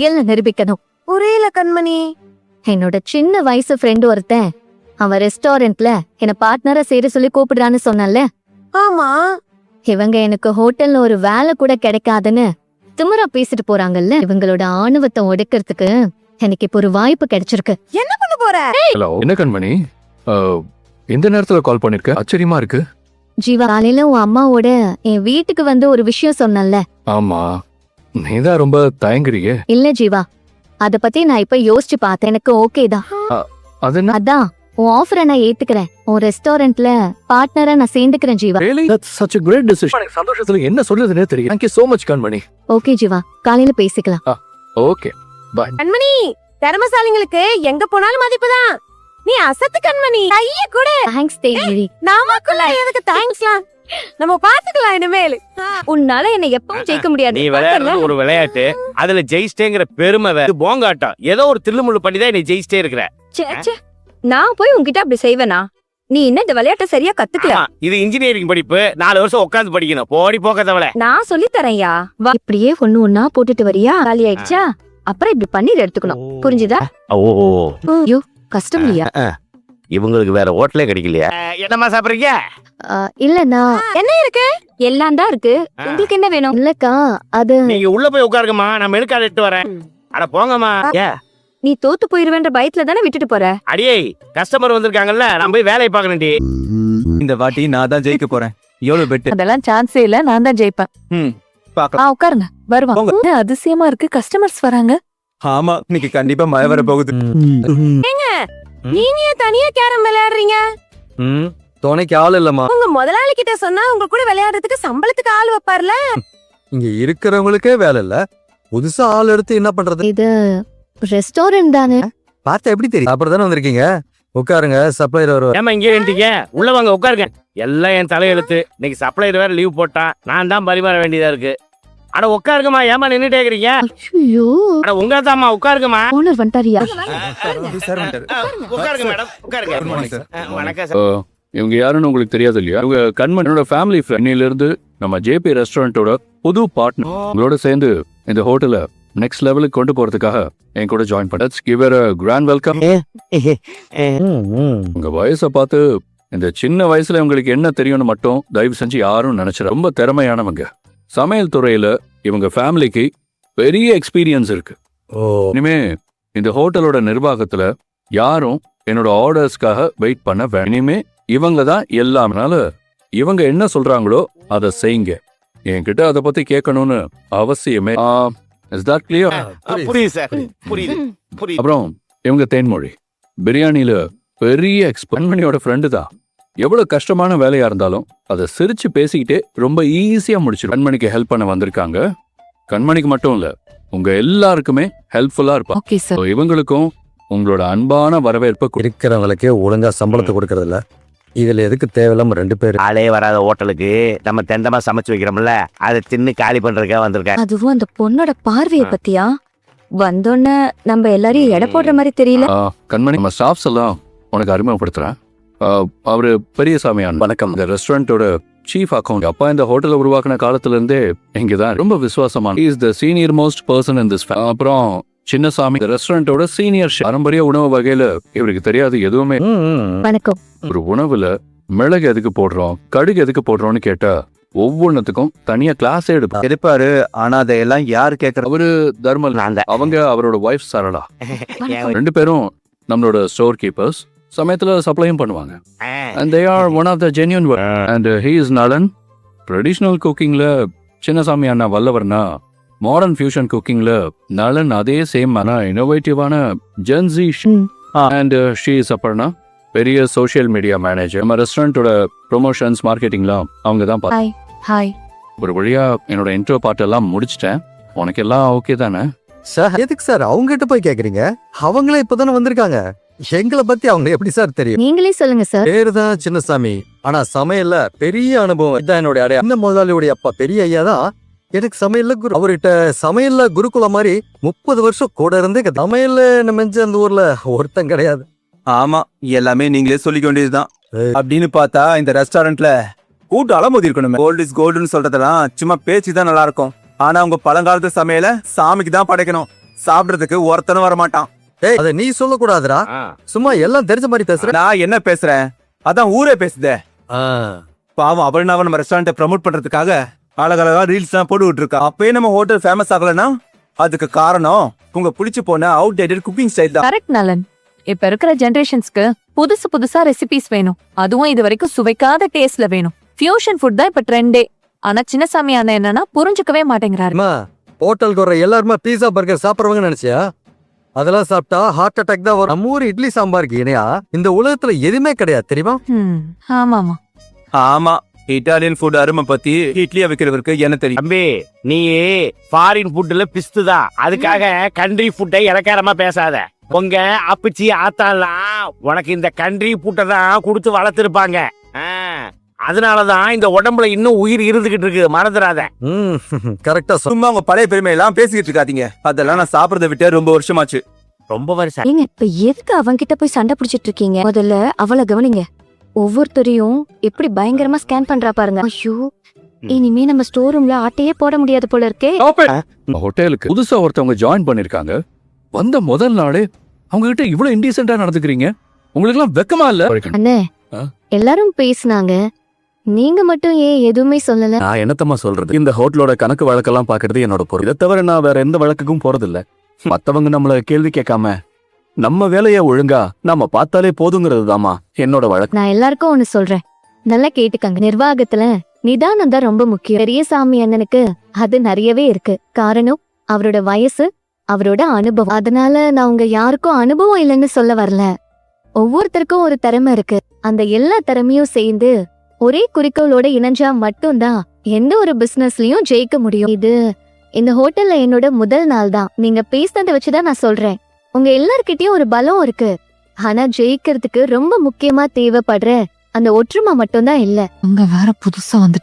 என்ன நிரூபிக்கணும். புரியல கண்மணி. என்னோட சின்ன வயசு ஃப்ரெண்ட் ஒருத்தன் அவன் ரெஸ்டாரண்ட்ல என்ன பார்ட்னரா சேர சொல்லி கூப்பிடுறான்னு சொன்னல. ஆமா, இவங்க எனக்கு ஹோட்டல்ல ஒரு வேலை கூட கிடைக்காதுன்னு திமிரா பேசிட்டு போறாங்கல்ல. இவங்களோட ஆணவத்தை ஒடுக்கிறதுக்கு எனக்கு இப்ப ஒரு வாய்ப்பு கிடைச்சிருக்கு. என்ன பண்ண போற? ஹலோ, என்ன கண்மணி இந்த நேரத்துல கால் பண்ணிருக்க? ஆச்சரியமா இருக்கு. ஜீவா, காலையில உன் அம்மாவோட என் வீட்டுக்கு வந்து ஒரு விஷயம் சொன்னல. ஆமா, நீதான் ரொம்ப தயங்குறியே. இல்ல ஜீவா, அத பத்தி நான் இப்ப யோசிச்சு பார்த்தேன். எனக்கு ஓகே தான். அது என்ன? அதான் உன் ஆஃபரை நான் ஏத்துக்கிறேன். உன் ரெஸ்டாரண்ட்ல பார்ட்னரா நான் சேர்ந்துக்கிறேன் Jeeva. Really? That's such a great decision. எனக்கு சந்தோஷத்துல என்ன சொல்றதுனே தெரியல. Thank you so much Kanmani. Okay Jeeva, காலையில பேசிக்கலாம். Okay, bye. கண்மணி, திறமசாலிங்களுக்கு எங்க போனாலும் மதிப்புதான். நீ அசத்து கண்மணி. கைய கூட. தேங்க்ஸ் தேவி. நாமக்குள்ள எதுக்கு தேங்க்ஸ்லாம்? நம்ம பாத்துக்கலாம் இனிமேல். உன்னால என்ன எப்பவும் ஜெயிக்க முடியாது. நீ விளையாடுறது ஒரு விளையாட்டு, அதுல ஜெயிச்சிட்டேங்கிற பெருமை வேற. போங்காட்டம். ஏதோ ஒரு தில்லுமுள்ளு பண்ணிதான் நீ ஜெயிச்சிட்டே இருக்கிற. நான் போய் உன்கிட்ட அப்படி செய்வேனா? நீ இன்னும் இந்த விளையாட்டை சரியா கத்துக்கல. இது இன்ஜினியரிங் படிப்பு. 4 வருஷம் உட்காந்து படிக்கணும். போடி போக்க தவளை. நான் சொல்லி தரேன்யா. இப்படியே ஒண்ணு ஒன்னா போட்டுட்டு வரியா? காலி ஆயிடுச்சா? அப்புறம் இப்படி பன்னீர் எடுத்துக்கணும். புரிஞ்சுதா? ஐயோ, கஷ்டம் இல்லையா? இவங்களுக்கு வேற ஹோட்டலே கிடைக்கலையா? என்னமா சாப்பிடுறீங்க? இல்லண்ணா, என்ன இருக்கு? எல்லாம் தான் இருக்கு. உங்களுக்கு என்ன வேணும்? இல்லக்கா, அது நீங்க உள்ள போய் உட்காருங்கம்மா, நான் மெனுக்கார்டு எடுத்து வரேன். அட போங்கம்மா. நீ தோத்து போயிருவேன்ற பயத்துல தானே விட்டுட்டு போற. அடியே, கஸ்டமர் வந்திருக்காங்கல்ல, நான் போய் வேலையை பார்க்கணும்டி. இந்த வாட்டி நான் தான் ஜெயிக்க போறேன். எவ்வளவு பெட்டு? அதெல்லாம் சான்ஸே இல்ல. நான் தான் ஜெயிப்பேன். பாக்கலாம். உட்காருங்க, வருவாங்க. என்ன அதிசயமா இருக்கு, கஸ்டமர்ஸ் வராங்க. ஆமா, இன்னைக்கு கண்டிப்பா மழை வர போகுது. ஏங்க, நீங்க தனியா கேரம் விளையாடுறீங்க? துணைக்கு ஆள் இல்லம்மா. உங்க முதலாளி கிட்ட சொன்னா உங்க கூட விளையாடுறதுக்கு சம்பளத்துக்கு ஆள் வைப்பார்ல. இங்க இருக்கிறவங்களுக்கே வேலை இல்ல, புதுசா ஆள் எடுத்து என்ன பண்றது? இது ரெஸ்டாரண்ட் தானே. பார்த்தா எப்படி தெரியும்? அப்படிதானே வந்திருக்கீங்க. உட்காருங்க, சப்ளையர் வருவார். ஏமா இங்கே நின்னுட்டீங்க? உள்ள வாங்க, உட்காருங்க. எல்லாம் என் தலையெழுத்து. இன்னைக்கு சப்ளையர் வேற லீவ் போட்டான். நான் தான் பரிமாற வேண்டியதா இருக்கு. அட உட்காருங்கம்மா, ஏமா நின்னுட்டே இருக்கிறீங்க? ஐயோ, அட உங்க தாம்மா, உட்காருங்கம்மா. ஓனர் வந்துட்டாரியா? உட்காருங்க மேடம், உட்காருங்க. வணக்கம் சார். இவங்க யாருன்னு உங்களுக்கு தெரியாது இல்லையா? இவங்க கண்மணியோட ஃபேமிலி ஃப்ரெண்ட்ல இருந்து நம்ம ஜேபி ரெஸ்டாரண்டோட புது பார்ட்னர். உங்களோட சேர்ந்து இந்த ஹோட்டலை நெக்ஸ்ட் லெவலுக்கு கொண்டு போறதுக்காக என் கூட ஜாயின் பண்ண. Let's give her a grand welcome. உங்க வயசை பார்த்து இந்த சின்ன வயசுல உங்களுக்கு என்ன தெரியும்னு மட்டும் தயவு செஞ்சு யாரும் நினைச்சிட. ரொம்ப திறமையானவங்க. சமையல் துறையில இவங்க ஃபேமிலிக்கு பெரிய எக்ஸ்பீரியன்ஸ் இருக்கு. இனிமே இந்த ஹோட்டலோட நிர்வாகத்துல யாரும் என்னோட ஆர்டர்ஸ்க்காக வெயிட் பண்ண வேண்டாம். இனிமே இவங்க தான் எல்லாம்னால இவங்க என்ன சொல்றாங்களோ அதை செய்யுங்க. என்கிட்ட அதை பத்தி கேட்கணும்னு அவசியமே. Is that clear? புரியுது சார், புரியுது. அப்புறம் இவங்க தேன்மொழி பிரியாணியில பெரிய கண்மணியோட ஃப்ரெண்டு தான். எவ்வளவு கஷ்டமான வேலையா இருந்தாலும் அதை சிரிச்சு பேசிக்கிட்டே ரொம்ப ஈஸியா முடிச்சிடும். கண்மணிக்கு ஹெல்ப் பண்ண வந்திருக்காங்க. கண்மணிக்கு மட்டும் இல்ல, உங்க எல்லாருக்குமே ஹெல்ப்ஃபுல்லா இருப்பாங்க. Okay sir. இவங்களுக்கும் உங்களோட அன்பான வரவேற்பு இருக்கிறவங்களுக்கே ஒழுங்கா சம்பளத்தை கொடுக்கறது இல்ல. இதுல எதுக்கு தேவையில்லாம 2 பேர்? ஆளே வராத ஹோட்டலுக்கு நம்ம தெண்டமா சமைச்சு வைக்கிறோம்ல, அதை தின்னு காலி பண்றதுக்காக வந்திருக்காங்க. அதுவும் அந்த பொண்ணோட பார்வைய பத்தியா? வந்தோன்ன நம்ம எல்லாரையும் எடை போடுற மாதிரி தெரியல. கண்மணி, நம்ம ஸ்டாஃப்ஸ் எல்லாம் உனக்கு அறிமுகப்படுத்துறேன். அவரு பெரியசாமியான். வணக்கம். இந்த ரெஸ்டாரண்டோட சீஃப் அக்கௌண்ட். அப்பா இந்த ஹோட்டலை உருவாக்குன காலத்துல இருந்தே இங்கதான் ரொம்ப விசுவாசமான. He is the senior most person in this family. அப்புறம் சின்னசாமி, இந்த ரெஸ்டாரண்டோட சீனியர் ஷெஃப். பாரம்பரிய உணவு வகையில இவருக்கு தெரியாது எதுவுமே. வணக்கம். ஒரு உணவுல மிளகு எதுக்கு போடுறோம், கடுகு எதுக்கு போடுறோம்னு கேட்டா ஒவ்வொன்னுத்துக்கும் தனியா கிளாஸே எடுப்பாரு. ஆனா அதையெல்லாம் யாரு கேக்குற? அவரு தர்மல். அவங்க அவரோட வைஃப் சரளா. 2 பேரும் நம்மளோட ஸ்டோர் கீப்பர்ஸ். சமயத்துல சப்ளையும் பண்ணுவாங்க. And they are one of the genuine work. And he is Nalan. Traditional cookingல சின்னசாமி அண்ணா வல்லவர்னா, மாடர்ன் ஃபியூஷன் குக்கிங்ல நலன் அதே சேம். ஆனா இன்னோவேட்டிவான Jency. And she is Aparna, பெரிய சோஷியல் மீடியா மேனேஜர். நம்ம ரெஸ்டாரண்டோட ப்ரொமோஷன்ஸ் மார்க்கெட்டிங்லாம் அவங்க தான் பார்த்து. ஹாய். ஒரு வழியா என்னோட இன்ட்ரோ பார்ட் எல்லாம் முடிச்சிட்டேன். உனக்கு எல்லாம் ஓகே தானே? சார் எதுக்கு சார் அவங்க கிட்ட போய் கேக்குறீங்க? அவங்களே இப்பதானே வந்திருக்காங்க. எங்களை பத்தி அவங்க எப்படி சார் தெரியும்? நீங்களே சொல்லுங்க சார். பேரு தான் சின்னசாமி, ஆனா சமையல்ல பெரிய அனுபவம். இதான் என்னுடைய அடையாளம். இந்த முதலாளியுடைய அப்பா பெரிய ஐயா தான் எனக்கு சமையல்ல குரு. அவர்கிட்ட சமையல்ல குருகுலம் மாதிரி 30 வருஷம் கூட இருந்து சமையல்ல நினைஞ்ச அந்த ஊர்ல ஒருத்தன் கிடையாது. ஆமா, எல்லாமே நீங்களே சொல்லிக்க வேண்டியதுதான். அப்படின்னு பார்த்தா இந்த ரெஸ்டாரண்ட்ல கூட்டு அலமோதி இருக்கணும். கோல்டு இஸ் கோல்டுன்னு சொல்றதெல்லாம் சும்மா பேச்சு தான் நல்லா இருக்கும். ஆனா உங்க பழங்காலத்து சமையல சாமிக்கு தான் படைக்கணும். சாப்பிடுறதுக்கு ஒருத்தனும் வர மாட்டான். ஏய் அத நீ சொல்லக்கூடாதுடா. சும்மா எல்லாம் தெரிஞ்ச மாதிரி பேசுற. நான் என்ன பேசுறேன், அதான் ஊரே பேசுதே. பாவம் அபர்ணாவை நம்ம ரெஸ்டாரண்ட்டை ப்ரமோட் பண்றதுக்காக அழகழகா ரீல்ஸ் தான் போட்டுக்கிட்டு இருக்கா. அப்பயே நம்ம ஹோட்டல் ஃபேமஸ் ஆகலன்னா அதுக்கு காரணம் உங்க புடிச்சு போன அவுட் டேட்டட் குக்கிங் ஸ்டைல் தான். கரெக்ட் நலன். இப்ப இருக்கிற ஜெனரேஷன்ஸ்க்கு புதுசு புதுசா ரெசிபிஸ் வேணும். அதுவும் இது வரைக்கும் சுவைக்காத டேஸ்ட்ல வேணும். ஃபியூஷன் ஃபுட் தான் இப்ப ட்ரெண்டே. ஆனா சின்னசாமி அண்ணன் என்னன்னா புரிஞ்சுக்கவே மாட்டேங்கிறாரு. அம்மா ஹோட்டலுக்கு வர எல்லாருமே பீஸா பர்கர் சாப்பிடுறவங்க நினைச்சியா? அதெல்லாம் சாப்பிட்டா ஹார்ட் அட்டாக் தான் வரும். நம்ம ஊர் இட்லி சாம்பாருக்கு இணையா இந்த உலகத்துல எதுவுமே கிடையாது தெரியுமா? ஆமாமா. ஆமா, இட்டாலியன் ஃபுட் அருமை பத்தி இட்லியா வைக்கிறவருக்கு என்ன தெரியும்? தம்பி நீ ஃபாரின் ஃபுட்ல பிஸ்துதான், அதுக்காக கண்ட்ரி ஃபுட்டை இலக்காரமா பேசாத. உங்க அப்பச்சி ஆத்தாலாம் உனக்கு இந்த கண்ட்ரி ஃபுட்டை தான் கொடுத்து வளர்த்திருப்பாங்க. அதனாலதான் இந்த உடம்புல இன்னும் உயிர் இருந்துகிட்டு இருக்கு, மறந்துடாத. கரெக்டா சும்மா உங்க பழைய பெருமையெல்லாம் பேசிக்கிட்டு இருக்காதீங்க. அதெல்லாம் நான் சாப்பிடறத விட்டு ரொம்ப வருஷமாச்சு. ரொம்ப வருஷம் ஏங்க இப்ப எதுக்கு அவன்கிட்ட போய் சண்டை பிடிச்சிட்டு இருக்கீங்க? முதல்ல அவளை கவனிங்க. ஒவ்வொருத்தரையும் எப்படி பயங்கரமா ஸ்கேன் பண்றா பாருங்க. ஐயோ இனிமே நம்ம ஸ்டோர் ரூம்ல ஆட்டையே போட முடியாது போல இருக்கே. ஹோட்டலுக்கு புதுசா ஒருத்தவங்க ஜாயின் பண்ணிருக்காங்க. வந்த முதல் நாளே அவங்க கிட்ட இவ்வளவு இன்டீசென்ட்டா நடந்துக்கிறீங்க. உங்களுக்கு எல்லாம் வெக்கமா இல்ல? அண்ணே எல்லாரும் பேசுனாங்க, நீங்க மட்டும் ஏன் எதுவுமே சொல்லல? நான் என்னத்தமா சொல்றது, இந்த ஹோட்டலோட கணக்கு வழக்கெல்லாம் பாக்குறது என்னோட பொறுப்பு. இதை தவிர நான் வேற எந்த வழக்குக்கும் போறதில்ல. மத்தவங்க நம்மள கேள்வி கேட்காம நம்ம வேலைய ஒழுங்கா நாம பார்த்தாலே போதுங்கிறது தாமா என்னோட வழக்கு. நான் எல்லாருக்கும் ஒண்ணு சொல்றேன், நல்லா கேட்டுக்கங்க. நிர்வாகத்துல நிதானம் தான் ரொம்ப முக்கியம். பெரியசாமி அண்ணனுக்கு அது நிறையவே இருக்கு. காரணம் அவரோட வயசு, அவரோட அனுபவம். அதனால நான் உங்க யாருக்கும் அனுபவம் இல்லைன்னு சொல்ல வரல. ஒவ்வொருத்தருக்கும் ஒரு திறமை இருக்கு. அந்த எல்லா திறமையும் சேர்ந்து ஒரே குறிக்கோளோட இணைஞ்சா மட்டும்தான் எந்த ஒரு பிசினஸ்லயும் ஜெயிக்க முடியும். இது இந்த ஹோட்டல்ல என்னோட முதல் நாள் தான். நீங்க பேசினதை வச்சுதான் நான் சொல்றேன். உங்க எல்லார்கிட்டயும் ஒரு பலம் இருக்கு. ஆனா ஜெயிக்கிறதுக்கு ரொம்ப முக்கியமா தேவைப்படுற அந்த ஒற்றுமை மட்டும்தான் இல்ல. அங்க வேற புதுசா வந்துட்டு